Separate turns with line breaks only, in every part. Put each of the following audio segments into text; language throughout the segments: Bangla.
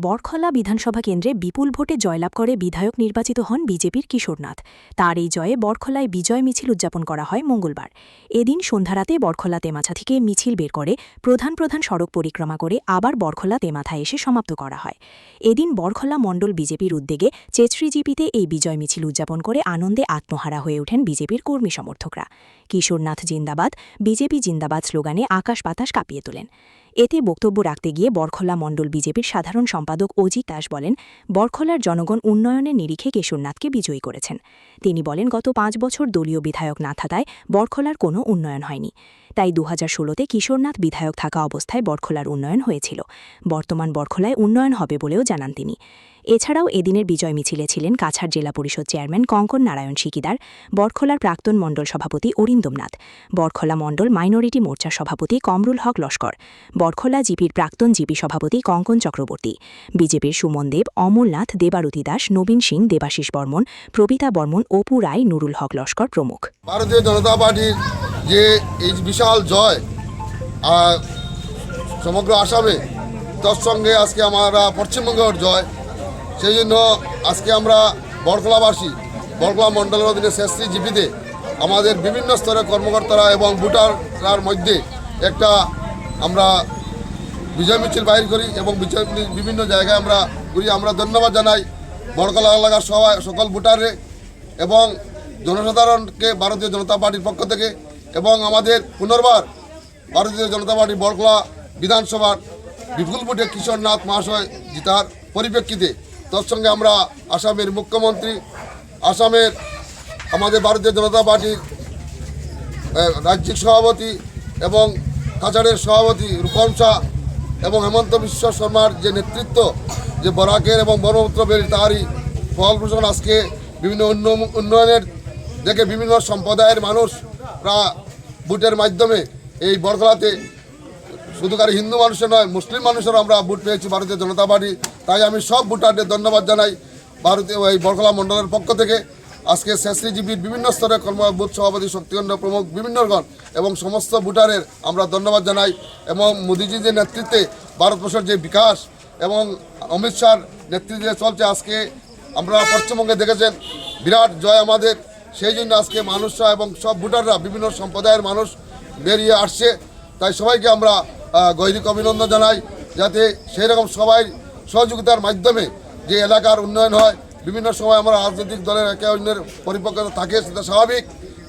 বড়খলা বিধানসভা কেন্দ্রে বিপুল ভোটে জয়লাভ করে বিধায়ক নির্বাচিত হন বিজেপির কিশোরনাথ। তার এই জয়ে বড়খলায় বিজয় মিছিল উদযাপন করা হয় মঙ্গলবার। এদিন সন্ধ্যারাতে বড়খলা তেমাথা থেকে মিছিল বের করে প্রধান প্রধান সড়ক পরিক্রমা করে আবার বড়খলা তেমাথায় এসে সমাপ্ত করা হয়। এদিন বড়খলা মণ্ডল বিজেপির উদ্যোগে চেচরিজিপিতে এই বিজয় মিছিল উদযাপন করে আনন্দে আত্মহারা হয়ে ওঠেন বিজেপির কর্মী সমর্থকরা। কিশোরনাথ জিন্দাবাদ, বিজেপি জিন্দাবাদ স্লোগানে আকাশ বাতাস কাঁপিয়ে তোলেন। এতে বক্তব্য রাখতে গিয়ে বড়খলা মণ্ডল বিজেপির সাধারণ সম্পাদক অজিত দাস বলেন, বড়খলার জনগণ উন্নয়নের নিরিখে কিশোরনাথকে বিজয়ী করেছেন। তিনি বলেন, গত 5 বছর দলীয় বিধায়ক না থাকায় বড়খলার কোনো উন্নয়ন হয়নি। তাই 2016-তে কিশোরনাথ বিধায়ক থাকা অবস্থায় বড়খলার উন্নয়ন হয়েছিল। বর্তমান বড়খলায় উন্নয়ন হবে বলেও জানান তিনি। এছাড়াও এদিনের বিজয় মিছিলে ছিলেন কাছাড় জেলা পরিষদ চেয়ারম্যান কঙ্কন নারায়ণ সিকিদার, বড়খলার প্রাক্তন মণ্ডল সভাপতি অরিন্দম নাথ, বড়খলা মণ্ডল মাইনরিটি মোর্চার সভাপতি কমরুল হক লস্কর, বড়খলা জিপির প্রাক্তন জিপি সভাপতি কঙ্কন চক্রবর্তী, বিজেপির সুমন দেব, অমলনাথ, দেবারতী দাস, নবীন সিং, দেবাশিস বর্মন, প্রবিতা বর্মন, অপু রায়, নুরুল হক লস্কর প্রমুখ।
ভারতীয় জনতা পার্টির যে এই বিশাল জয় সমগ্র আসামে, তার সঙ্গে আজকে আমরা পশ্চিমবঙ্গের জয়, সেই জন্য আজকে আমরা বড়খলাবাসী বড়খলা মণ্ডলের অধীনে চেচরিজিপিতে আমাদের বিভিন্ন স্তরের কর্মকর্তারা এবং ভোটাররার মধ্যে একটা আমরা বিজয় মিছিল বাইর করি এবং বিভিন্ন জায়গায় আমরা করি। আমরা ধন্যবাদ জানাই বড়খলা এলাকার সকল ভোটারে এবং জনসাধারণকে ভারতীয় জনতা পার্টির পক্ষ থেকে, এবং আমাদের পুনর্বার ভারতীয় জনতা পার্টি বড়খলা বিধানসভার বিপুল ভোটে কিশোরনাথ মহাশয় জিতার পরিপ্রেক্ষিতে তার সঙ্গে আমরা আসামের মুখ্যমন্ত্রী, আসামের আমাদের ভারতীয় জনতা পার্টির রাজ্যিক সভাপতি এবং কাছাড়ের সভাপতি রূপম শাহ এবং হেমন্ত বিশ্ব শর্মার যে নেতৃত্ব, যে বরাকের এবং ব্রহ্মপুত্র বেড়ি, তারই ফলপ্রসূ আজকে বিভিন্ন উন্নয়নের দেখে বিভিন্ন সম্প্রদায়ের মানুষরা ভোটের মাধ্যমে এই বড়খলাতে শুধু খালি হিন্দু মানুষের নয়, মুসলিম মানুষেরও আমরা ভোট পেয়েছি ভারতীয় জনতা পার্টি। তাই আমি সব ভোটারদের ধন্যবাদ জানাই ভারতীয় এই বড়খলা মণ্ডলের পক্ষ থেকে। আজকে চেচরিজিপির বিভিন্ন স্তরের বুথ সভাপতি, শক্তিখণ্ড প্রমুখ বিভিন্নগণ এবং সমস্ত ভোটারের আমরা ধন্যবাদ জানাই। এবং মোদিজির যে নেতৃত্বে ভারতবর্ষের যে বিকাশ এবং অমিত শাহর নেতৃত্বে চলছে, আজকে আমরা পশ্চিমবঙ্গে দেখেছেন বিরাট জয় আমাদের। সেই জন্য আজকে মানুষরা এবং সব ভোটাররা বিভিন্ন সম্প্রদায়ের মানুষ বেরিয়ে আসছে। তাই সবাইকে আমরা গৈরিক অভিনন্দন জানাই, যাতে সেই রকম সবাই সহযোগিতার মাধ্যমে যে এলাকার উন্নয়ন হয়। বিভিন্ন সময় আমরা রাজনৈতিক দলের একে অন্যের পরিপক্কতা থাকে, সেটা স্বাভাবিক।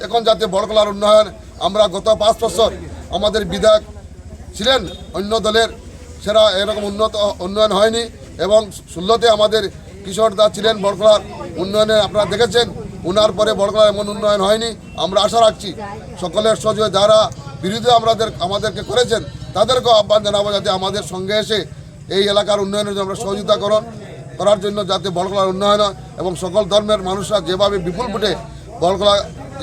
এখন যাতে বড়খলার উন্নয়ন, আমরা গত 5 বছর আমাদের বিধায়ক ছিলেন অন্য দলের, সেরা এরকম উন্নয়ন হয়নি। এবং 16-তে আমাদের কিশোরদা ছিলেন বড়খলার উন্নয়নে, আপনারা দেখেছেন। উনার পরে বড়খলার এমন উন্নয়ন হয়নি। আমরা আশা রাখছি সকলের সহযোগে যারা বিরোধী আমাদেরকে করেছেন তাদেরকেও আহ্বান জানাবো, যাতে আমাদের সঙ্গে এসে এই এলাকার উন্নয়নের জন্য আমরা সহযোগিতা করার জন্য, যাতে বড়খলার উন্নয়ন হয় এবং সকল ধর্মের মানুষরা যেভাবে বিপুল ভোটে বড়খলা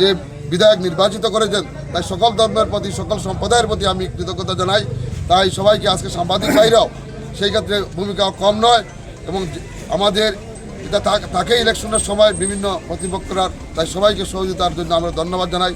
যে বিধায়ক নির্বাচিত করেছেন, তাই সকল ধর্মের প্রতি, সকল সম্প্রদায়ের প্রতি আমি কৃতজ্ঞতা জানাই। তাই সবাইকে আজকে সাংবাদিক ভাইরাও সেই ক্ষেত্রে ভূমিকা কম নয়, এবং আমাদের এটা থাকে ইলেকশনের সময় বিভিন্ন প্রতিপক্ষরা, তাই সবাইকে সহযোগিতার জন্য আমরা ধন্যবাদ জানাই।